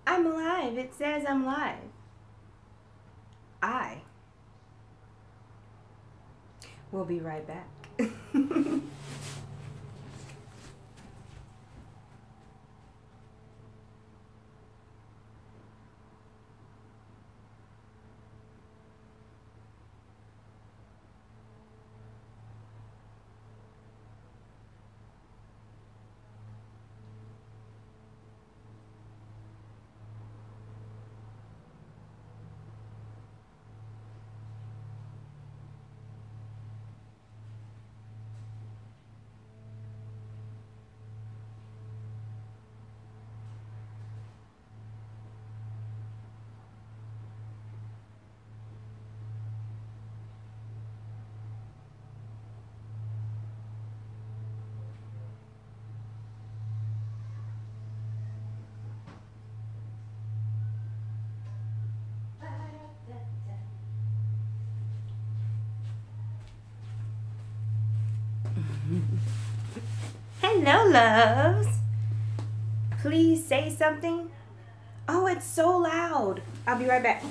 I'm alive. It says I'm live. I will be right back. Hello, loves. Please say something. Oh, it's so loud. I'll be right back.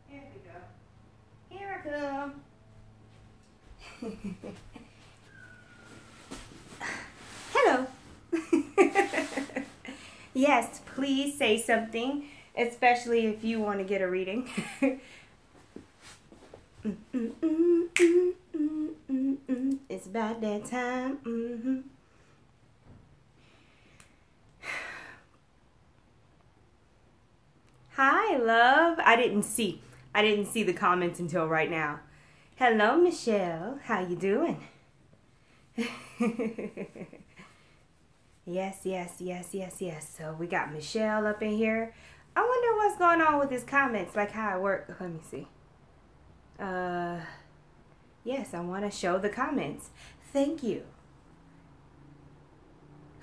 Here we go. Here I come. Hello. Yes, please say something, especially if you want to get a reading. It's about that time. Hi, love. I didn't see the comments until right now. Hello, Michelle. How you doing? Yes. So we got Michelle up in here. I wonder what's going on with his comments, like how it works. Let me see. Yes, I want to show the comments. Thank you.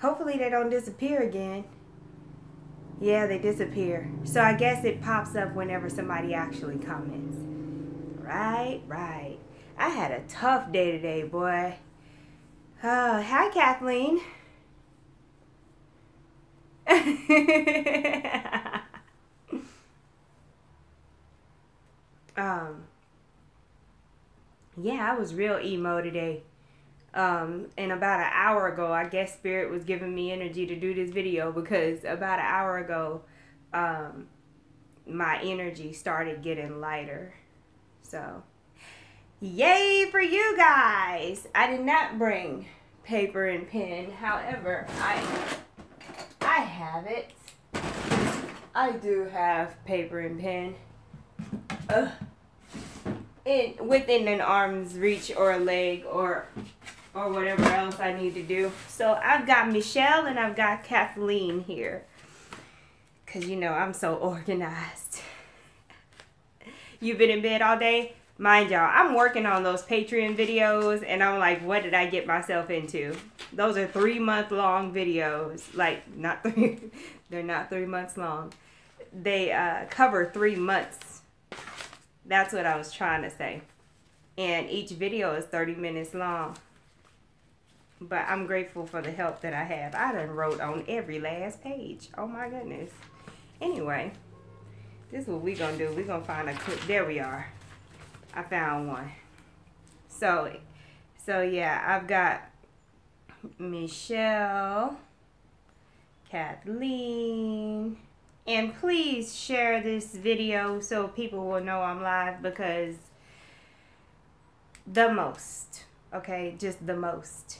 Hopefully they don't disappear again. Yeah, they disappear. So I guess it pops up whenever somebody actually comments. Right. I had a tough day today, boy. Hi, Kathleen. Yeah, I was real emo today. And about an hour ago, I guess Spirit was giving me energy to do this video because about an hour ago, my energy started getting lighter. So, yay for you guys! I did not bring paper and pen. However, I have it. I do have paper and pen. Within an arm's reach or a leg or whatever else I need to do. So I've got Michelle and I've got Kathleen here. Because, you know, I'm so organized. You've been in bed all day? Mind y'all, I'm working on those Patreon videos and I'm like, what did I get myself into? Those are 3-month-long videos. Like, not three, they're not 3 months long. They cover 3 months. That's what I was trying to say. And each video is 30 minutes long. But I'm grateful for the help that I have. I done wrote on every last page. Oh my goodness. Anyway, this is what we're going to do. We're going to find a clip. There we are. I found one. So yeah, I've got Michelle, Kathleen, and please share this video so people will know I'm live because the most, okay, just the most.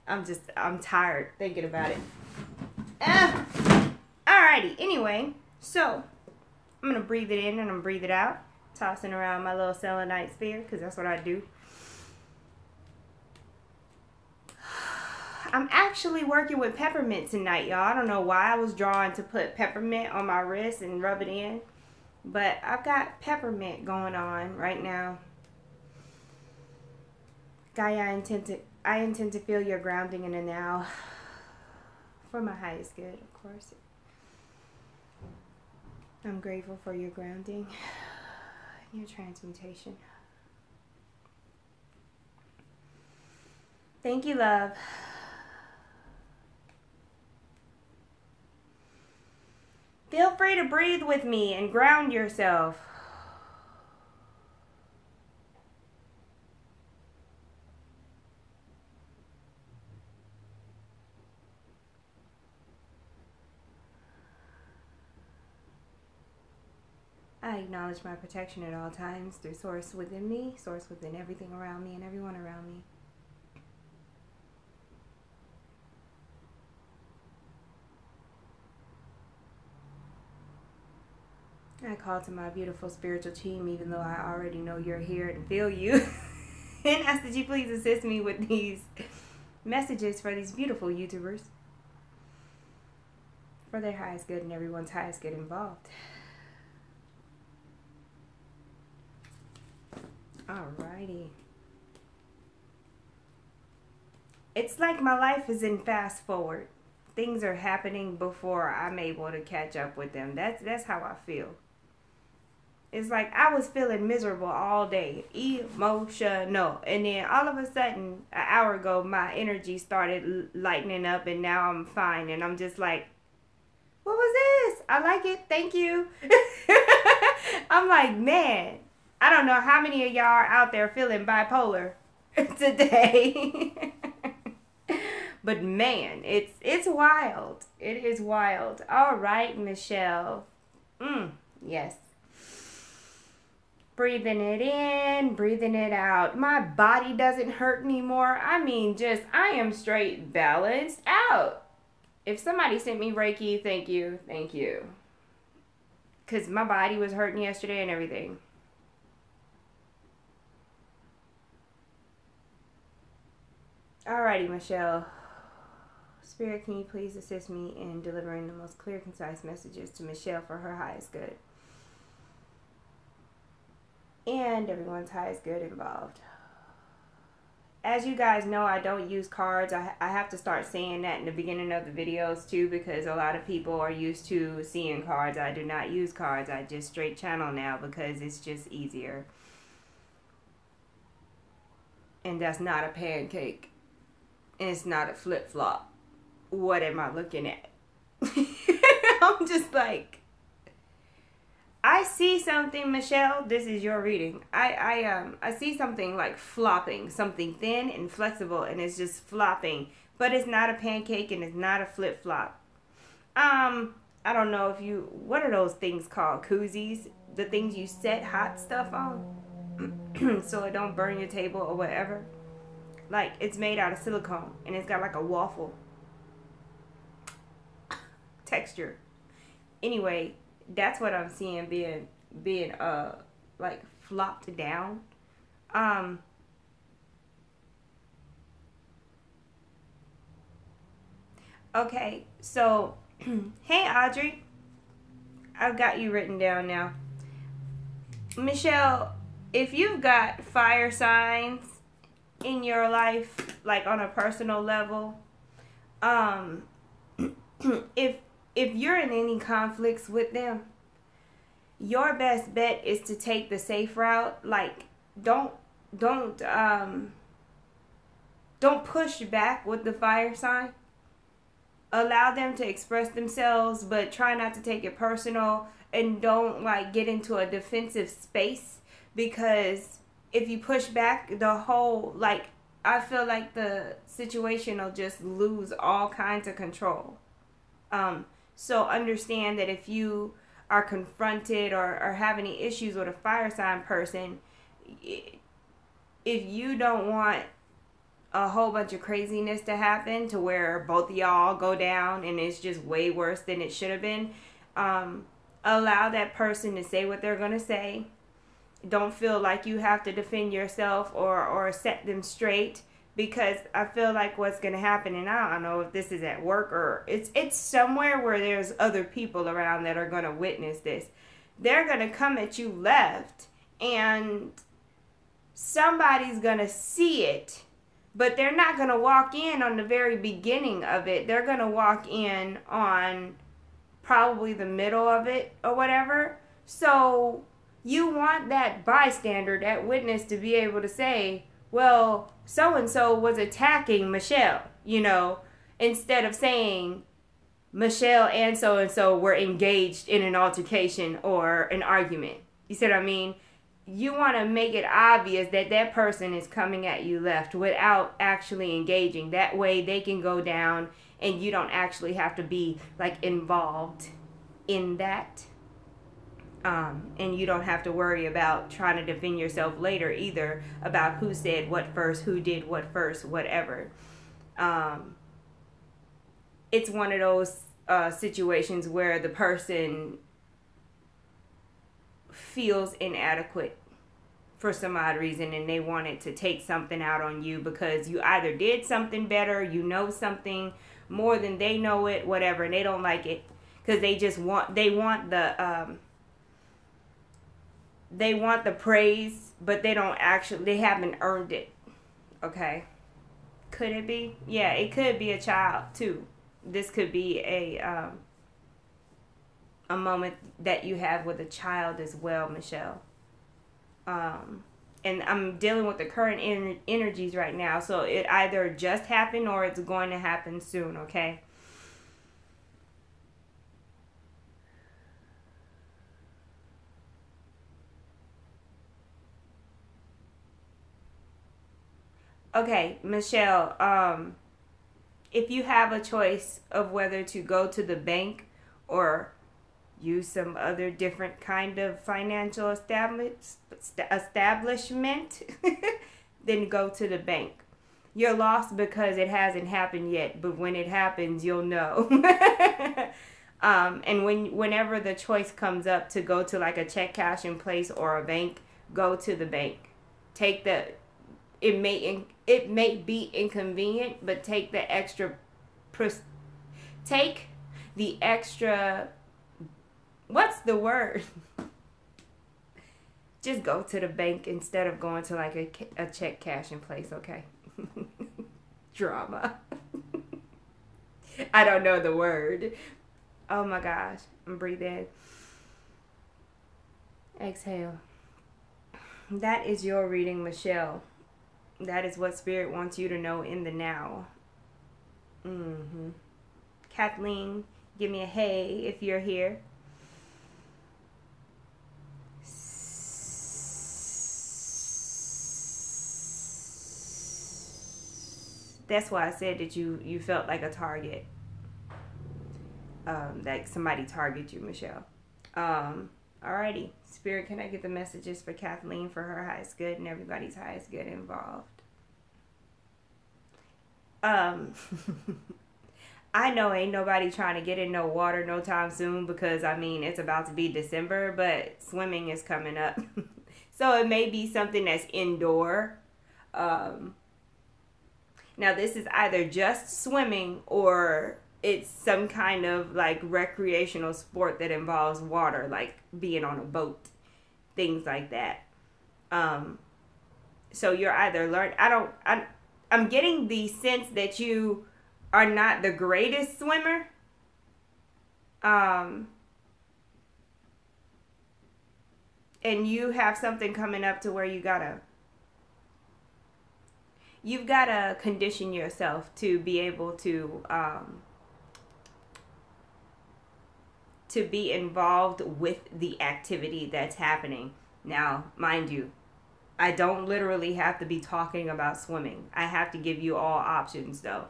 I'm tired thinking about it. Alrighty, anyway, so I'm going to breathe it in and I'm going to breathe it out. Tossing around my little selenite sphere because that's what I do. I'm actually working with peppermint tonight, y'all. I don't know why I was drawn to put peppermint on my wrist and rub it in. But I've got peppermint going on right now. Gaia, I intend to feel your grounding in the now. For my highest good, of course. I'm grateful for your grounding, your transmutation. Thank you, love. Feel free to breathe with me and ground yourself. I acknowledge my protection at all times through Source within me, Source within everything around me and everyone around me. I call to my beautiful spiritual team, even though I already know you're here and feel you, and ask that you please assist me with these messages for these beautiful YouTubers, for their highest good and everyone's highest good involved. Alrighty. It's like my life is in fast forward. Things are happening before I'm able to catch up with them. That's how I feel. It's like I was feeling miserable all day, emotional, and then all of a sudden, an hour ago, my energy started lightening up, and now I'm fine, and I'm just like, what was this? I like it, thank you. I'm like, man, I don't know how many of y'all are out there feeling bipolar today. But man, it's wild. It is wild. All right, Michelle. Yes. Breathing it in, breathing it out. My body doesn't hurt anymore. I mean, I am straight balanced out. If somebody sent me Reiki, thank you. Thank you. Because my body was hurting yesterday and everything. Alrighty, Michelle. Spirit, can you please assist me in delivering the most clear, concise messages to Michelle for her highest good? And everyone's highest good involved. As you guys know, I don't use cards. I have to start saying that in the beginning of the videos too, because a lot of people are used to seeing cards. I do not use cards. I just straight channel now because it's just easier. And that's not a pancake. And it's not a flip-flop. What am I looking at? I'm just like, I see something, Michelle. This is your reading. I see something like flopping, something thin and flexible, and it's just flopping. But it's not a pancake and it's not a flip flop. I don't know if you, what are those things called? Koozies, the things you set hot stuff on, so it don't burn your table or whatever. Like, it's made out of silicone and it's got like a waffle texture. Anyway, that's what I'm seeing being like flopped down. Okay, so hey Audrey, I've got you written down now. Michelle, if you've got fire signs in your life, like on a personal level, if you're in any conflicts with them, your best bet is to take the safe route. Like, don't push back with the fire sign. Allow them to express themselves, but try not to take it personal, and don't like get into a defensive space, because if you push back, the whole, like, I feel like the situation will just lose all kinds of control. So understand that if you are confronted or have any issues with a fire sign person, if you don't want a whole bunch of craziness to happen to where both of y'all go down and it's just way worse than it should have been, allow that person to say what they're going to say. Don't feel like you have to defend yourself or set them straight, because I feel like what's going to happen, and I don't know if this is at work or it's somewhere where there's other people around that are going to witness this. They're going to come at you left, and somebody's going to see it, but they're not going to walk in on the very beginning of it. They're going to walk in on probably the middle of it or whatever. So you want that bystander, that witness, to be able to say, well, so and so was attacking Michelle, instead of saying Michelle and so were engaged in an altercation or an argument. You see what I mean? You want to make it obvious that that person is coming at you left without actually engaging. That way they can go down and you don't actually have to be like involved in that. And you don't have to worry about trying to defend yourself later either about who said what first, who did what first, whatever. It's one of those situations where the person feels inadequate for some odd reason and they wanted to take something out on you because you either did something better, something more than they know it, whatever, and they don't like it because they want the praise, but they haven't earned it. Okay. Could it be? Yeah, it could be a child too. This could be a moment that you have with a child as well, Michelle. And I'm dealing with the current energies right now, so it either just happened or it's going to happen soon, okay? Okay, Michelle, if you have a choice of whether to go to the bank or use some other different kind of financial establishment, then go to the bank. You're lost because it hasn't happened yet, but when it happens, you'll know. And whenever the choice comes up to go to like a check cash in place or a bank, go to the bank. It may be inconvenient, but take the extra. What's the word? Just go to the bank instead of going to like a check cash in place, okay? Drama. I don't know the word. Oh my gosh. Breathe in. Exhale. That is your reading, Michelle. That is what Spirit wants you to know in the now. Kathleen, give me a hey if you're here. That's why I said that you felt like a target. That somebody targeted you, Michelle. Alrighty. Spirit, can I get the messages for Kathleen for her highest good and everybody's highest good involved? I know ain't nobody trying to get in no water no time soon because, it's about to be December, but swimming is coming up. So it may be something that's indoor. Now, this is either just swimming or it's some kind of like recreational sport that involves water, like being on a boat, things like that. So you're either I'm getting the sense that you are not the greatest swimmer. And you have something coming up to where you've gotta condition yourself to be able to be involved with the activity that's happening. Now, mind you, I don't literally have to be talking about swimming. I have to give you all options though.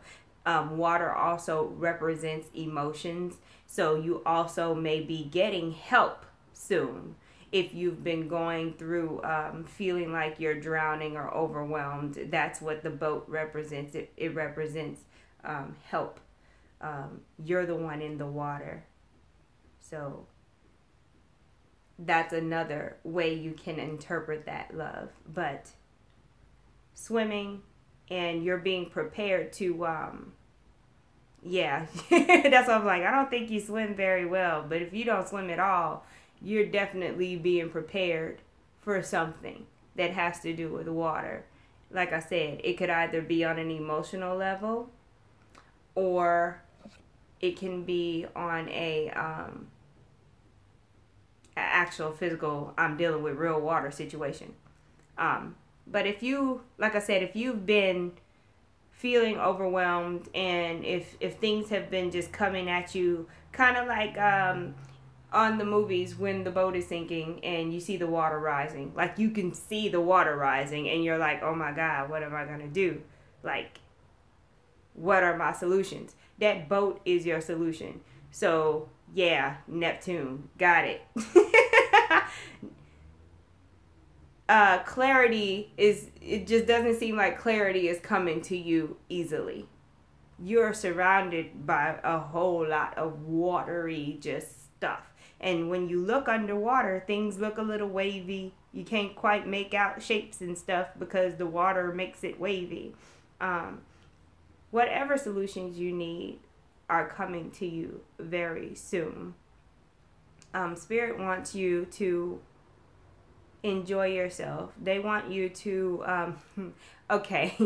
Water also represents emotions, so you also may be getting help soon. If you've been going through feeling like you're drowning or overwhelmed, that's what the boat represents. It represents help. You're the one in the water. So that's another way you can interpret that, love. But swimming and you're being prepared to, that's what I'm like. I don't think you swim very well, but if you don't swim at all, you're definitely being prepared for something that has to do with water. Like I said, it could either be on an emotional level or It can be on a actual physical, I'm dealing with real water situation. But if you, like I said, if you've been feeling overwhelmed, and if things have been just coming at you, kind of like on the movies when the boat is sinking and you see the water rising, like you can see the water rising and you're like, oh my God, what am I gonna do? Like, what are my solutions? That boat is your solution. So yeah, Neptune, got it. Clarity is, it just doesn't seem like clarity is coming to you easily. You're surrounded by a whole lot of watery just stuff. And when you look underwater, things look a little wavy. You can't quite make out shapes and stuff because the water makes it wavy. Whatever solutions you need are coming to you very soon. Spirit wants you to enjoy yourself. They want you to, okay,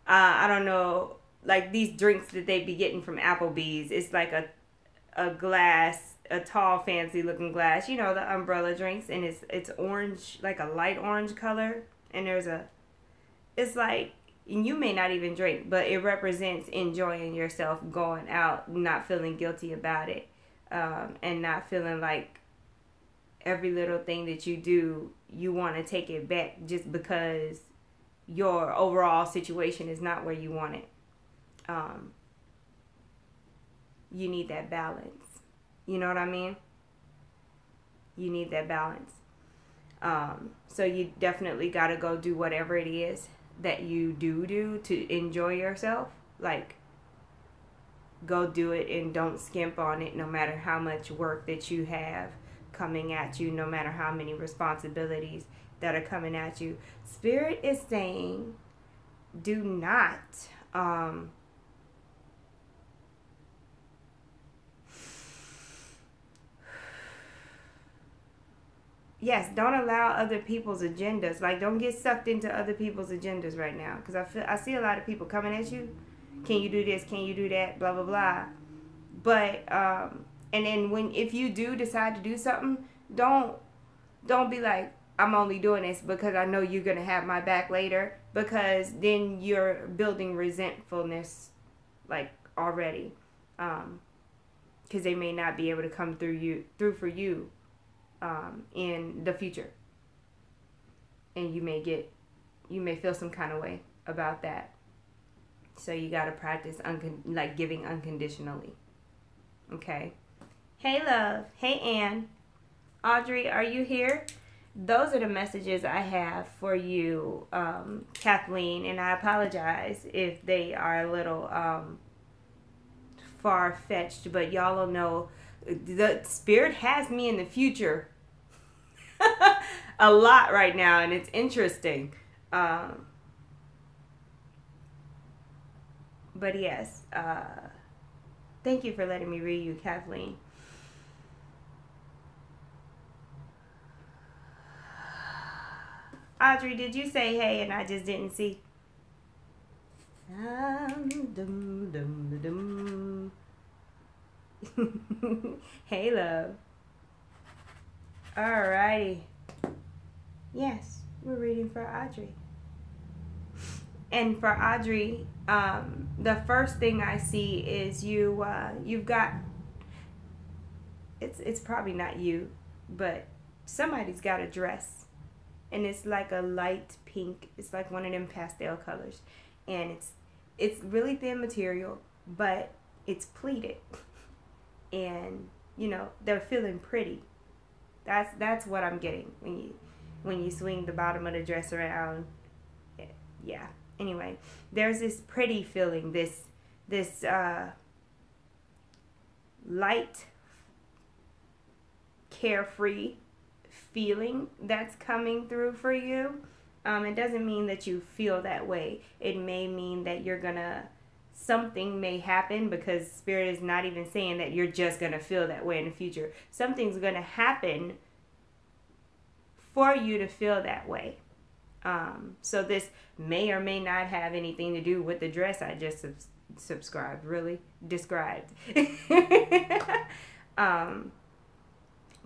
I don't know, like these drinks that they be getting from Applebee's. It's like a glass, a tall, fancy looking glass. You know, the umbrella drinks, and it's orange, like a light orange color. And it's like, and you may not even drink, but it represents enjoying yourself, going out, not feeling guilty about it, and not feeling like every little thing that you do, you want to take it back just because your overall situation is not where you want it. You need that balance. You know what I mean? You need that balance. So you definitely got to go do whatever it is that you do to enjoy yourself. Like, go do it and don't skimp on it, no matter how much work that you have coming at you, no matter how many responsibilities that are coming at you. Spirit is saying, do not yes, don't allow other people's agendas. Like, don't get sucked into other people's agendas right now, because I see a lot of people coming at you. Can you do this? Can you do that? Blah blah blah. But and then if you do decide to do something, don't be like, I'm only doing this because I know you're gonna have my back later, because then you're building resentfulness, like, already, because they may not be able to come through for you in the future, and you may feel some kind of way about that. So you gotta practice like giving unconditionally. Okay. Hey love. Hey Ann. Audrey, are you here? Those are the messages I have for you, Kathleen, and I apologize if they are a little far-fetched, but y'all will know the Spirit has me in the future a lot right now, and it's interesting. But yes, thank you for letting me read you, Kathleen. Audrey, did you say hey and I just didn't see? Hey, love. Alrighty. Yes, we're reading for Audrey. And for Audrey, the first thing I see is you've got, it's probably not you, but somebody's got a dress. And it's like a light pink. It's like one of them pastel colors. And it's really thin material, but it's pleated. And, you know, they're feeling pretty. That's what I'm getting when you swing the bottom of the dress around. Yeah. Anyway, there's this pretty feeling, this light, carefree feeling that's coming through for you. It doesn't mean that you feel that way. It may mean that something may happen, because Spirit is not even saying that you're just gonna feel that way in the future. Something's gonna happen for you to feel that way. So this may or may not have anything to do with the dress I just subscribed, really described.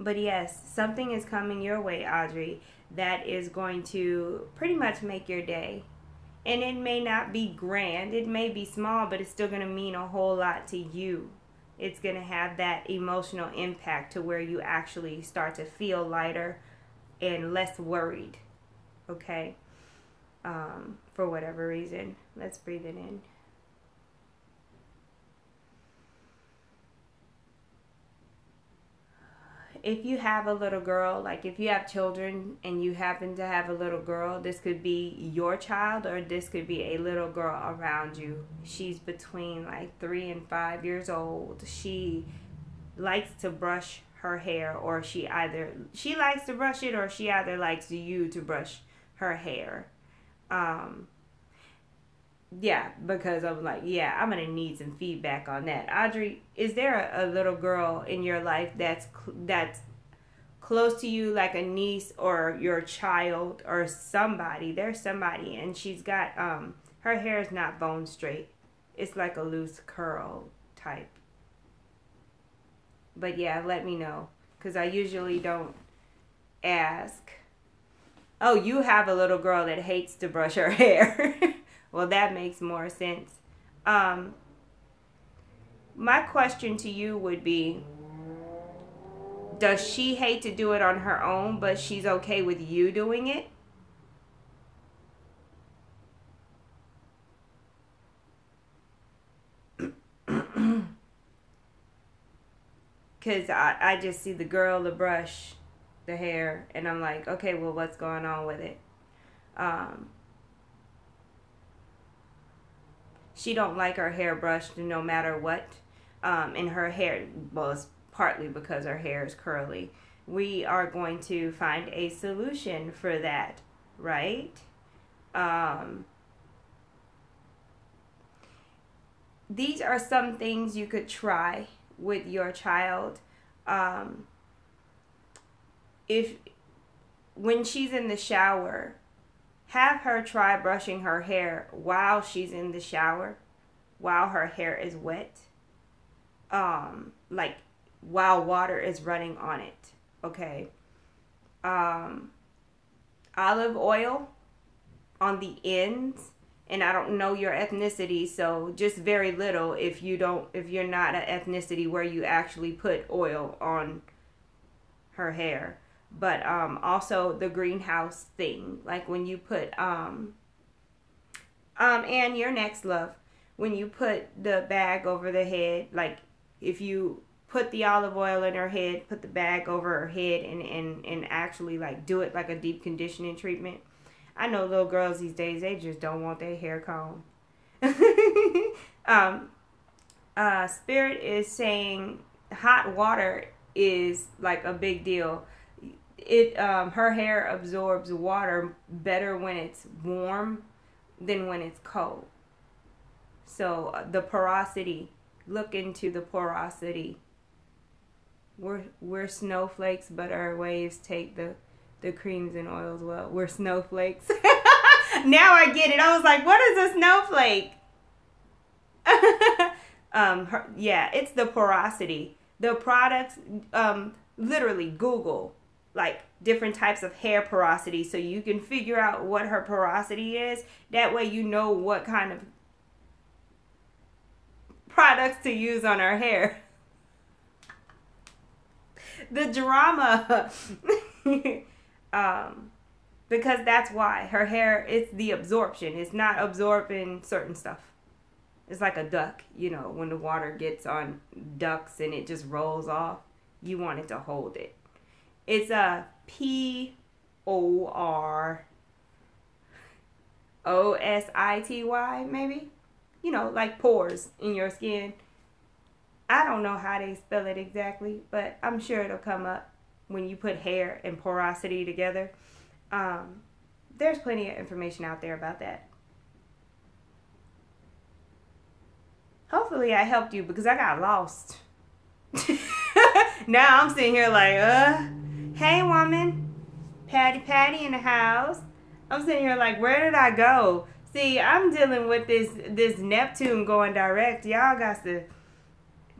But yes, something is coming your way, Audrey, that is going to pretty much make your day. And it may not be grand, it may be small, but it's still going to mean a whole lot to you. It's going to have that emotional impact to where you actually start to feel lighter and less worried. Okay? For whatever reason. Let's breathe it in. If you have a little girl, like if you have children and you happen to have a little girl, this could be your child or this could be a little girl around you. She's between like 3 and 5 years old. She likes to brush her hair, or she likes to brush it, or she either likes you to brush her hair. Yeah, because I'm like, yeah, I'm going to need some feedback on that. Audrey, is there a little girl in your life that's close to you, like a niece or your child or somebody? There's somebody, and she's got, her hair is not bone straight. It's like a loose curl type. But yeah, let me know, because I usually don't ask. Oh, you have a little girl that hates to brush her hair. Well, that makes more sense. My question to you would be, does she hate to do it on her own, but she's okay with you doing it? Because I just see the girl, the brush, the hair, and I'm like, okay, well, what's going on with it? She don't like her hair brushed no matter what. And her hair, well, it's partly because her hair is curly. We are going to find a solution for that, right? These are some things you could try with your child. When she's in the shower, have her try brushing her hair while she's in the shower, while her hair is wet, like while water is running on it, okay? Olive oil on the ends, and I don't know your ethnicity, so just very little if you're not an ethnicity where you actually put oil on her hair. But also the greenhouse thing, like when you put and your next, love, when you put the bag over the head, like if you put the olive oil in her head, put the bag over her head, and actually like do it like a deep conditioning treatment. I know little girls these days, they just don't want their hair combed. Spirit is saying hot water is like a big deal. Her hair absorbs water better when it's warm than when it's cold. So the porosity, look into the porosity. We're snowflakes, but our waves take the creams and oils well. We're snowflakes. Now I get it. I was like, what is a snowflake? Yeah, it's the porosity. The products, literally Google like different types of hair porosity so you can figure out what her porosity is. That way you know what kind of products to use on her hair. The drama. Because that's why her hair, it's the absorption. It's not absorbing certain stuff. It's like a duck, when the water gets on ducks and it just rolls off, you want it to hold it. It's a porosity, maybe? Like pores in your skin. I don't know how they spell it exactly, but I'm sure it'll come up when you put hair and porosity together. There's plenty of information out there about that. Hopefully I helped you, because I got lost. Now I'm sitting here like, hey woman, Patty in the house. I'm sitting here like, where did I go? See, I'm dealing with this Neptune going direct. Y'all got to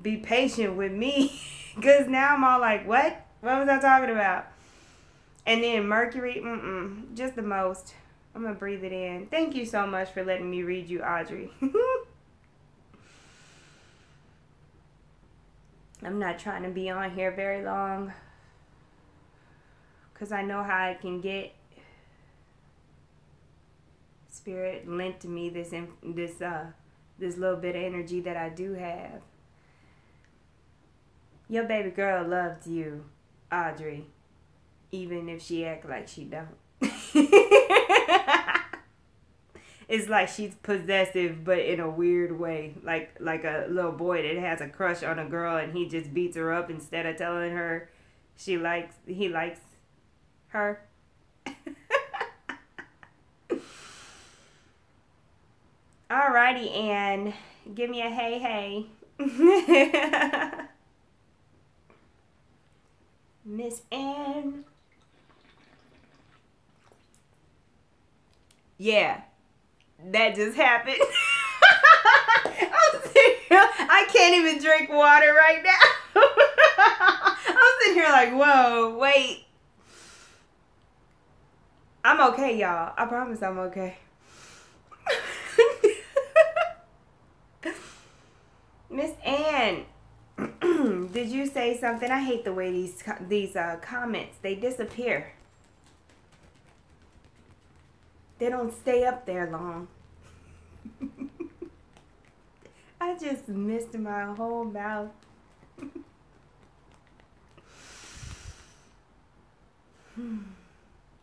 be patient with me. Because now I'm all like, what? What was I talking about? And then Mercury, just the most. I'm going to breathe it in. Thank you so much for letting me read you, Audrey. I'm not trying to be on here very long. Because I know how I can get. Spirit lent to me this little bit of energy that I do have. Your baby girl loves you, Audrey, even if she act like she don't. It's like she's possessive, but in a weird way, like a little boy that has a crush on a girl and he just beats her up instead of telling her he likes her. Alrighty, Ann. Give me a hey, hey. Miss Ann. Yeah, that just happened. I can't even drink water right now. I'm sitting here like, whoa, wait. I'm okay, y'all. I promise I'm okay. Miss Ann, did you say something? I hate the way these comments, they disappear. They don't stay up there long. I just missed my whole mouth.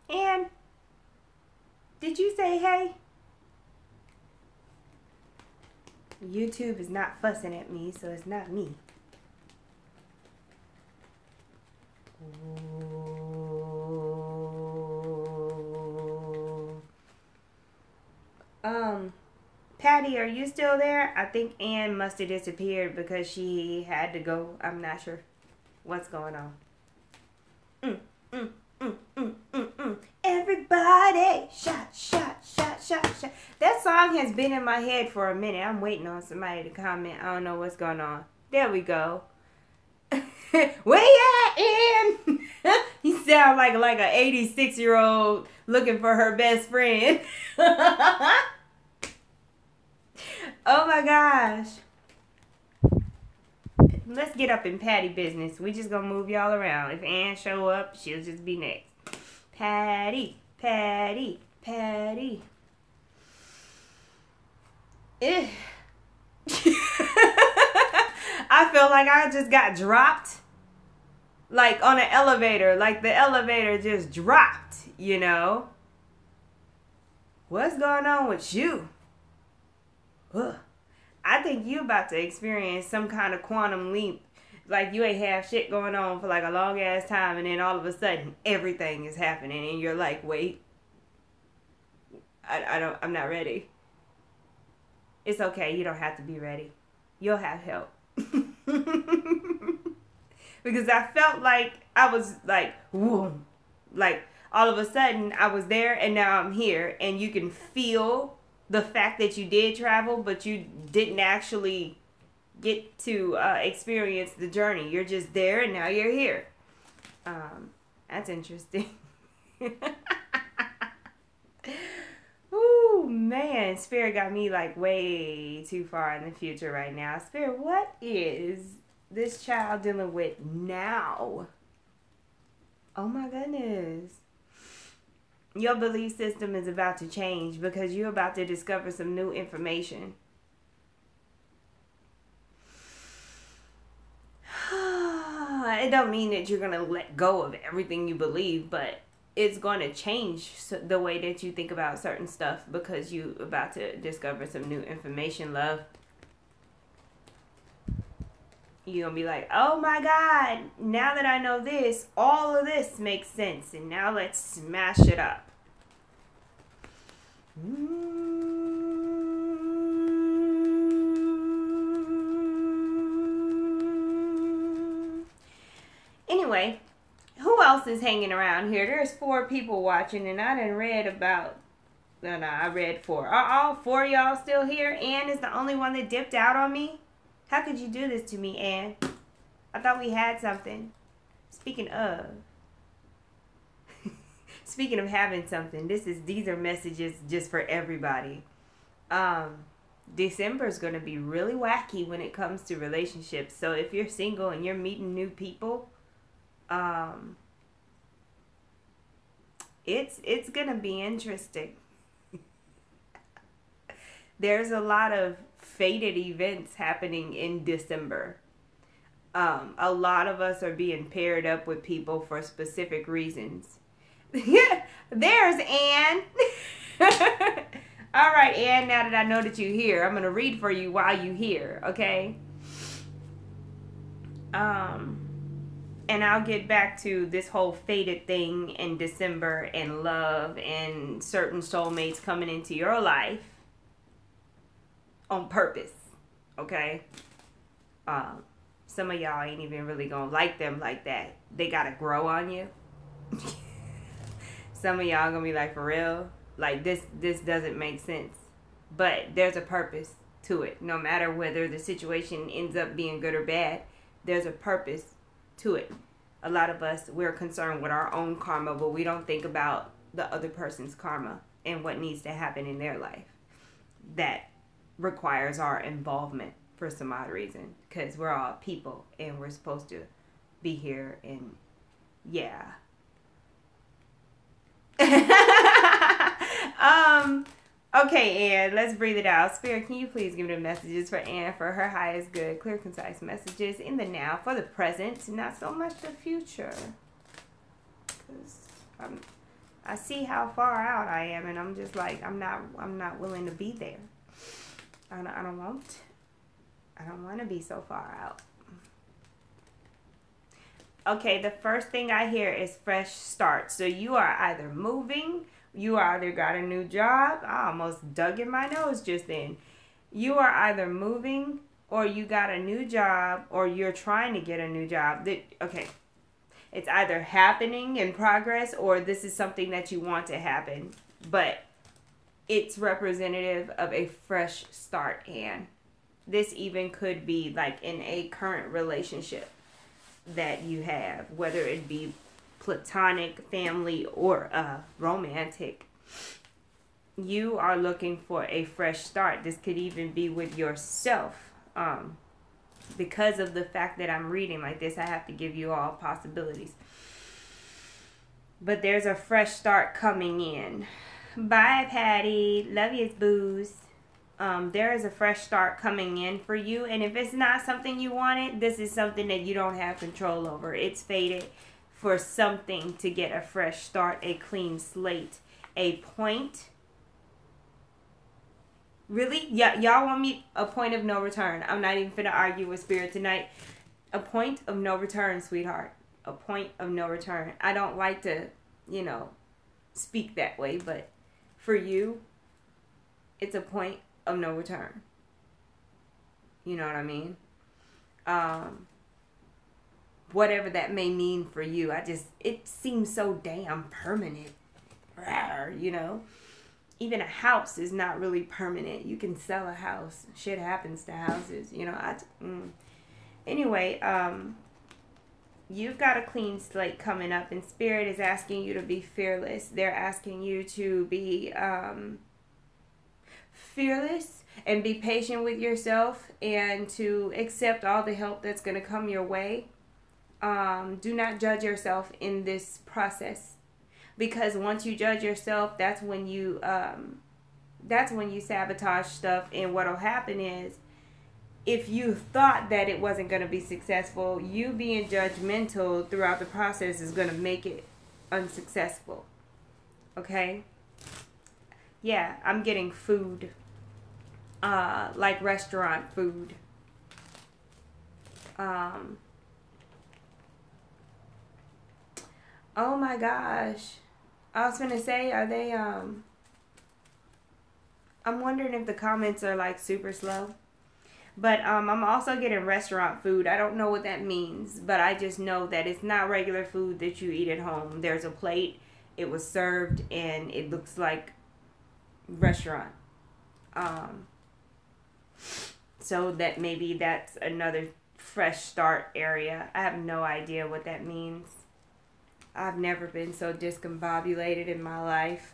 Ann, did you say hey? YouTube is not fussing at me, so it's not me. Patty, are you still there? I think Ann must have disappeared because she had to go. I'm not sure what's going on. Everybody, shot, shot, shot, shot, shot. That song has been in my head for a minute. I'm waiting on somebody to comment. I don't know what's going on. There we go. Where you at, Ann? You sound like an 86-year-old looking for her best friend. Oh my gosh. Let's get up in Patty business. We just gonna move y'all around. If Ann show up, she'll just be next. Patty, Patty, Patty. I feel like I just got dropped. Like on an elevator. Like the elevator just dropped, you know. What's going on with you? Ugh. I think you about to experience some kind of quantum leap. Like you ain't have shit going on for like a long ass time, and then all of a sudden everything is happening and you're like, wait, I'm not ready. It's okay, you don't have to be ready. You'll have help. Because I felt like I was like, whoa, like all of a sudden I was there and now I'm here, and you can feel the fact that you did travel, but you didn't actually get to experience the journey. You're just there and now you're here. That's interesting. Ooh, man. Spirit got me like way too far in the future right now. Spirit, what is this child dealing with now? Oh my goodness. Your belief system is about to change because you're about to discover some new information. It don't mean that you're going to let go of everything you believe, but it's going to change the way that you think about certain stuff because you're about to discover some new information, love. You're going to be like, oh my God, now that I know this, all of this makes sense, and now let's smash it up. Anyway, who else is hanging around here? There's 4 people watching, and I done read about No, I read 4. Are all 4 of y'all still here? Ann is the only one that dipped out on me? How could you do this to me, Ann? I thought we had something. Speaking of. Speaking of having something, these are messages just for everybody. December is going to be really wacky when it comes to relationships. So if you're single and you're meeting new people, it's going to be interesting. There's a lot of fated events happening in December. A lot of us are being paired up with people for specific reasons. There's Ann. All right, Ann, now that I know that you're here, I'm going to read for you while you're here, okay? And I'll get back to this whole fated thing in December and love and certain soulmates coming into your life on purpose, okay? Some of y'all ain't even really gonna like them like that. They gotta grow on you. Some of y'all gonna be like, for real? Like, this doesn't make sense. But there's a purpose to it. No matter whether the situation ends up being good or bad, there's a purpose to it. A lot of us, we're concerned with our own karma, but we don't think about the other person's karma and what needs to happen in their life. That requires our involvement for some odd reason, because we're all people and we're supposed to be here and yeah. Okay, Ann, let's breathe it out. Spirit, can you please give the messages for Ann for her highest good, clear, concise messages in the now, for the present, not so much the future. Because I see how far out I am, and I'm just like, I'm not willing to be there. I don't want to be so far out. Okay, the first thing I hear is fresh start. So you are either moving, you either got a new job. I almost dug in my nose just then. You are either moving, or you got a new job, or you're trying to get a new job. Okay, it's either happening in progress, or this is something that you want to happen. But it's representative of a fresh start, Ann. This even could be like in a current relationship that you have, whether it be platonic, family, or romantic. You are looking for a fresh start. This could even be with yourself. Because of the fact that I'm reading like this, I have to give you all possibilities. But there's a fresh start coming in. Bye, Patty. Love you, booze. There is a fresh start coming in for you. And if it's not something you wanted, this is something that you don't have control over. It's fated for something to get a fresh start, a clean slate, a point. Really? Yeah, y'all want me a point of no return. I'm not even finna argue with Spirit tonight. A point of no return, sweetheart. A point of no return. I don't like to, speak that way, but for you, it's a point of no return. You know what I mean? Whatever that may mean for you, it seems so damn permanent. Even a house is not really permanent. You can sell a house. Shit happens to houses. Anyway, you've got a clean slate coming up, and Spirit is asking you to be fearless. They're asking you to be fearless and be patient with yourself and to accept all the help that's going to come your way. Do not judge yourself in this process, because once you judge yourself, that's when you sabotage stuff. And what'll happen is, if you thought that it wasn't going to be successful, you being judgmental throughout the process is going to make it unsuccessful. Okay? Yeah, I'm getting food, like restaurant food. Oh my gosh. I was gonna say, are they, I'm wondering if the comments are like super slow. But I'm also getting restaurant food. I don't know what that means, but I just know that it's not regular food that you eat at home. There's a plate, it was served, and it looks like restaurant. So that maybe that's another fresh start area. I have no idea what that means. I've never been so discombobulated in my life.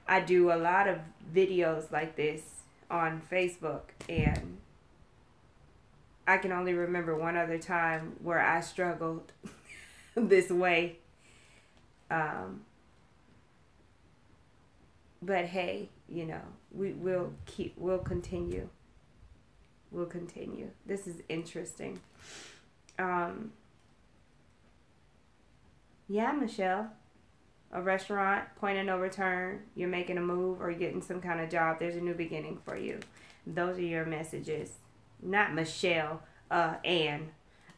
I do a lot of videos like this on Facebook, and I can only remember one other time where I struggled this way. But hey, you know, we'll continue. We'll continue. This is interesting. Yeah, Michelle. A restaurant, point of no return, you're making a move or getting some kind of job, there's a new beginning for you. Those are your messages. Not Michelle, Anne.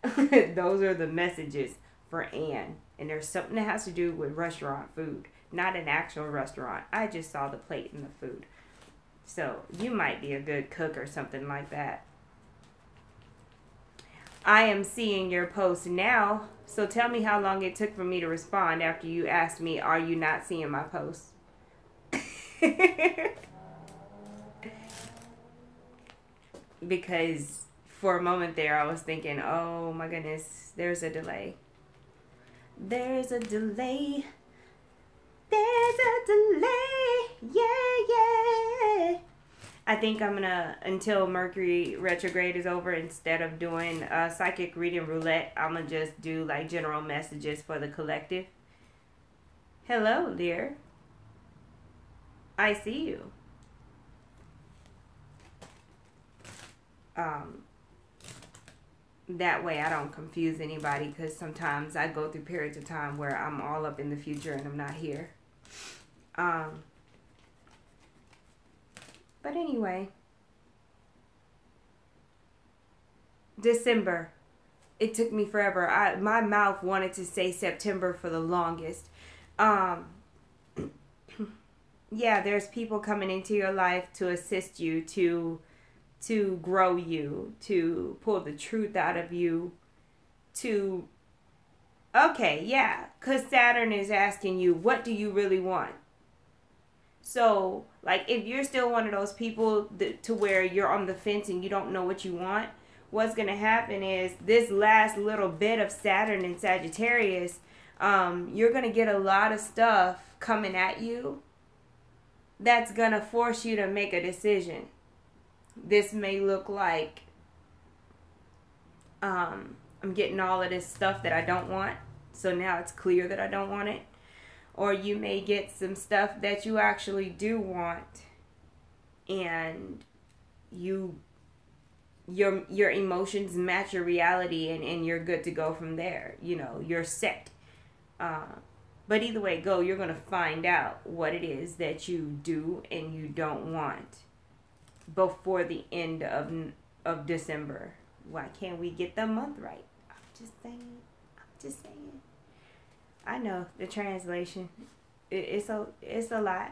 Those are the messages for Anne. And there's something that has to do with restaurant food, not an actual restaurant. I just saw the plate and the food. So you might be a good cook or something like that. I am seeing your post now, so tell me how long it took for me to respond after you asked me, are you not seeing my post? Because for a moment there, I was thinking, oh my goodness, there's a delay. There's a delay. There's a delay. Yeah. I think I'm gonna, until Mercury retrograde is over, instead of doing psychic reading roulette, I'm gonna just do like general messages for the collective. Hello, dear. I see you. That way I don't confuse anybody, because sometimes I go through periods of time where I'm all up in the future and I'm not here. But anyway, December. It took me forever. My mouth wanted to say September for the longest. Yeah, there's people coming into your life to assist you, to grow you, to pull the truth out of you, to... Okay, yeah, because Saturn is asking you, what do you really want? So, like, if you're still one of those people to where you're on the fence and you don't know what you want, what's going to happen is this last little bit of Saturn in Sagittarius, you're going to get a lot of stuff coming at you that's going to force you to make a decision. This may look like I'm getting all of this stuff that I don't want, so now it's clear that I don't want it. Or you may get some stuff that you actually do want, and your emotions match your reality, and you're good to go from there. You know, you're set. But either way it go, you're going to find out what it is that you do and you don't want before the end of December. Why can't we get the month right? I'm just saying. I know the translation. It's a lot.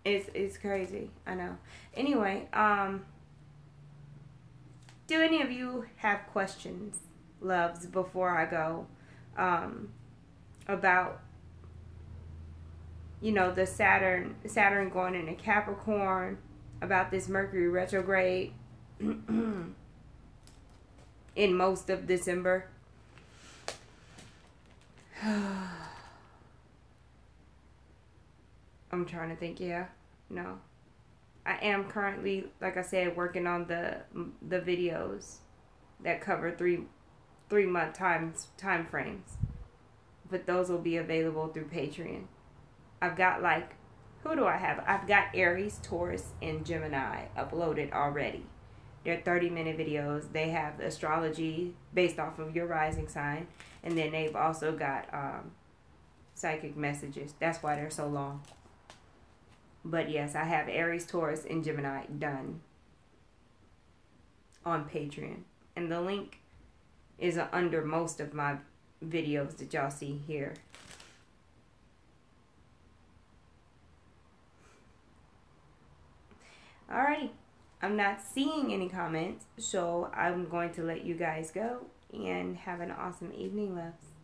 It's crazy. I know. Anyway, do any of you have questions, loves, before I go, about, you know, the Saturn going into Capricorn, about this Mercury retrograde in most of December? I'm trying to think. Yeah, no, I am currently, like I said, working on the videos that cover three month time frames, but those will be available through Patreon. I've got, like, who do I have? I've got Aries, Taurus, and Gemini uploaded already. They're 30-minute videos. They have astrology based off of your rising sign. And then they've also got psychic messages. That's why they're so long. But yes, I have Aries, Taurus, and Gemini done on Patreon. And the link is under most of my videos that y'all see here. Alrighty. I'm not seeing any comments, so I'm going to let you guys go and have an awesome evening, loves.